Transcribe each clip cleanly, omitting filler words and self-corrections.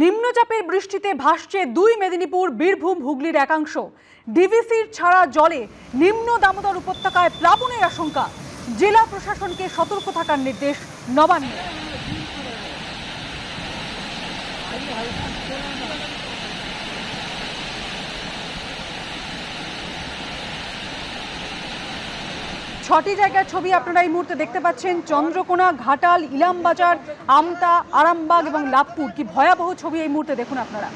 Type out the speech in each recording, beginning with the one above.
নিম্নচাপের বৃষ্টিতে ভাসছে দুই মেদিনীপুর, বীরভূম, হুগলির একাংশ। ডিভিসির ছাড়া জলে নিম্ন দামোদর উপত্যকায় প্লাবনের আশঙ্কা। জেলা প্রশাসনকে সতর্ক থাকার নির্দেশ নবান্নের। ছটি জায়গার ছবি আপনারা এই মুহূর্তে দেখতে পাচ্ছেন। চন্দ্রকোনা, ঘাটাল, ইলামবাজার, আমতা, আরামবাগ এবং লাভপুর। কি ভয়াবহ ছবি এই মুহূর্তে দেখুন আপনারা।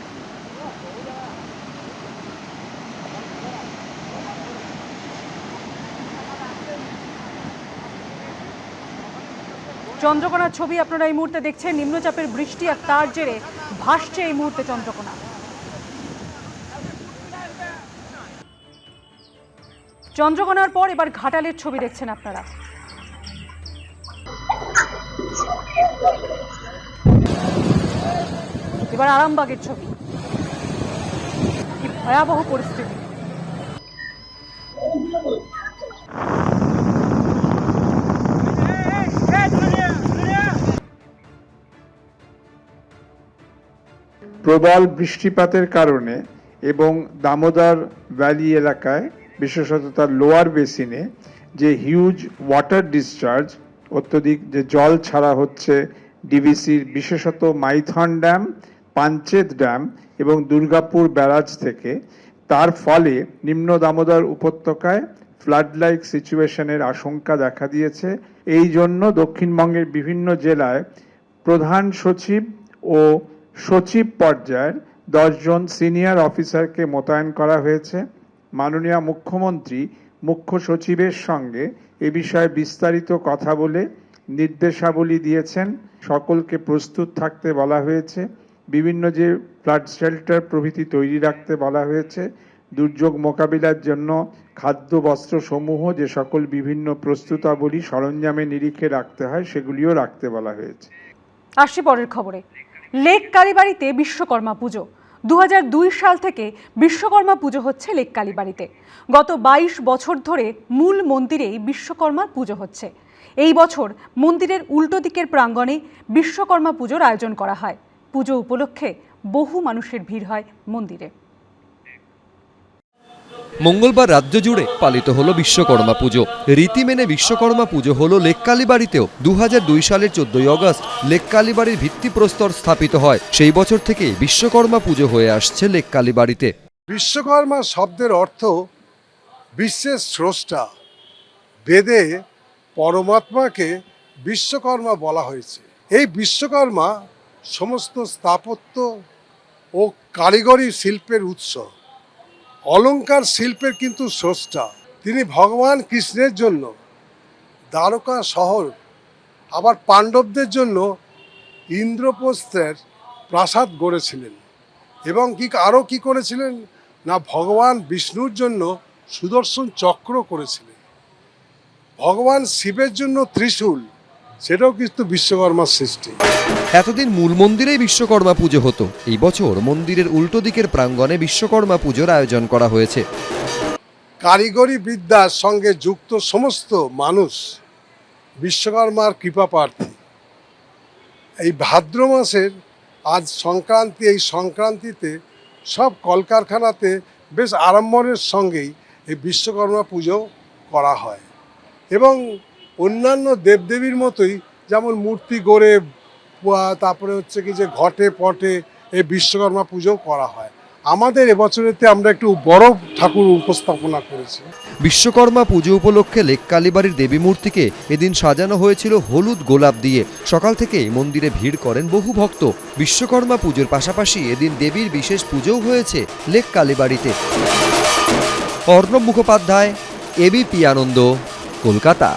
চন্দ্রকোনার ছবি আপনারা এই মুহূর্তে দেখছেন। নিম্নচাপের বৃষ্টি আর তার জেরে ভাসছে এই মুহূর্তে চন্দ্রকোনা। চন্দ্রকোনার পর এবার ঘাটালের ছবি দেখছেন আপনারা। এবার আরামবাগের ছবি। কি ভয়াবহ পরিস্থিতি। প্রবল বৃষ্টিপাতের কারণে এবং দামোদর ভ্যালি এলাকায়, বিশেষত তার লোয়ার বেসিনে যে হিউজ ওয়াটার ডিসচার্জ, অত্যধিক যে জল ছাড়া হচ্ছে ডিভিসির, বিশেষত মাইথন ড্যাম, পাঞ্চেত ড্যাম এবং দুর্গাপুর ব্যারাজ থেকে, তার ফলে নিম্ন দামোদর উপত্যকায় ফ্লাড লাইক সিচুয়েশনের আশঙ্কা দেখা দিয়েছে। এই জন্য দক্ষিণবঙ্গের বিভিন্ন জেলায় প্রধান সচিব ও সচিব পর্যায়ের 10 জন সিনিয়র অফিসারকে মোতায়েন করা হয়েছে। মাননীয় মুখ্যমন্ত্রী মুখ্য সচিবের সঙ্গে এ বিষয়ে বিস্তারিত কথা বলে নির্দেশাবলী দিয়েছেন। সকলকে প্রস্তুত থাকতে বলা হয়েছে। বিভিন্ন যে ফ্লাড শেল্টার প্রভৃতি তৈরি রাখতে বলা হয়েছে। দুর্যোগ মোকাবিলার জন্য খাদ্য বস্ত্র সমূহ যে সকল বিভিন্ন প্রস্তুতাবলী সরঞ্জামের নিরিখে রাখতে হয়, সেগুলিও রাখতে বলা হয়েছে। আসছি পরের খবরে। লেক কালীবাড়িতে বিশ্বকর্মা পুজো। 2002 সাল থেকে বিশ্বকর্মা পুজো হচ্ছে লেক কালীবাড়িতে। গত 22 বছর ধরে মূল মন্দিরেই বিশ্বকর্মার পুজো হচ্ছে। এই বছর মন্দিরের উল্টো দিকের প্রাঙ্গণে বিশ্বকর্মা পুজোর আয়োজন করা হয়। পুজো উপলক্ষে বহু মানুষের ভিড় হয় মন্দিরে। মঙ্গলবার রাজ্য জুড়ে পালিত হলো বিশ্বকর্মা পুজো। রীতি মেনে বিশ্বকর্মা পুজো হলো লেক কালীবাড়িতেও। 2002 সালের 14 আগস্ট লেক কালীবাড়ির ভিত্তিপ্রস্তর স্থাপিত হয়। সেই বছর থেকে বিশ্বকর্মা পুজো হয়ে আসছে লেক কালীবাড়িতে। বিশ্বকর্মা শব্দের অর্থ বিশ্বের স্রষ্টা। বেদে পরমাত্মাকে বিশ্বকর্মা বলা হয়েছে। এই বিশ্বকর্মা সমস্ত স্থাপত্য ও কারিগরি শিল্পের উৎস। অলংকার শিল্পের কিন্তু স্রষ্টা। তিনি ভগবান কৃষ্ণের জন্য দ্বারকা শহর, আবার পাণ্ডবদের জন্য ইন্দ্রপ্রস্থের প্রাসাদ গড়েছিলেন। এবং আরও কি করেছিলেন না, ভগবান বিষ্ণুর জন্য সুদর্শন চক্র করেছিলেন। ভগবান শিবের জন্য ত্রিশূল, সেটাও কিন্তু বিশ্বকর্মার সৃষ্টি। এতদিন মূল মন্দিরেই বিশ্বকর্মা পুজো হতো। এই বছর মন্দিরের উল্টো দিকের প্রাঙ্গণে বিশ্বকর্মা পুজোর আয়োজন করা হয়েছে। কারিগরি বিদ্যার সঙ্গে যুক্ত সমস্ত মানুষ বিশ্বকর্মার কৃপা প্রার্থী। এই ভাদ্র মাসের আজ সংক্রান্তি। এই সংক্রান্তিতে সব কলকারখানাতে বেশ আড়ম্বরের সঙ্গেই এই বিশ্বকর্মা পুজো করা হয়। এবং অন্যান্য দেবদেবীর মতোই, যেমন মূর্তি গড়ে, তারপরে হচ্ছে কি যে ঘটে পটে এই বিশ্বকর্মা পুজো করা হয়। আমাদের এবছরেতে আমরা একটু বড় ঠাকুর উপস্থাপনা করেছি। বিশ্বকর্মা পুজো উপলক্ষে লেক কালীবাড়ির দেবী মূর্তিকে এদিন সাজানো হয়েছিল হলুদ গোলাপ দিয়ে। সকাল থেকেই মন্দিরে ভিড় করেন বহু ভক্ত। বিশ্বকর্মা পুজোর পাশাপাশি এদিন দেবীর বিশেষ পুজোও হয়েছে লেক কালীবাড়িতে। অর্ণব মুখোপাধ্যায়, এবিপি আনন্দ, কলকাতা।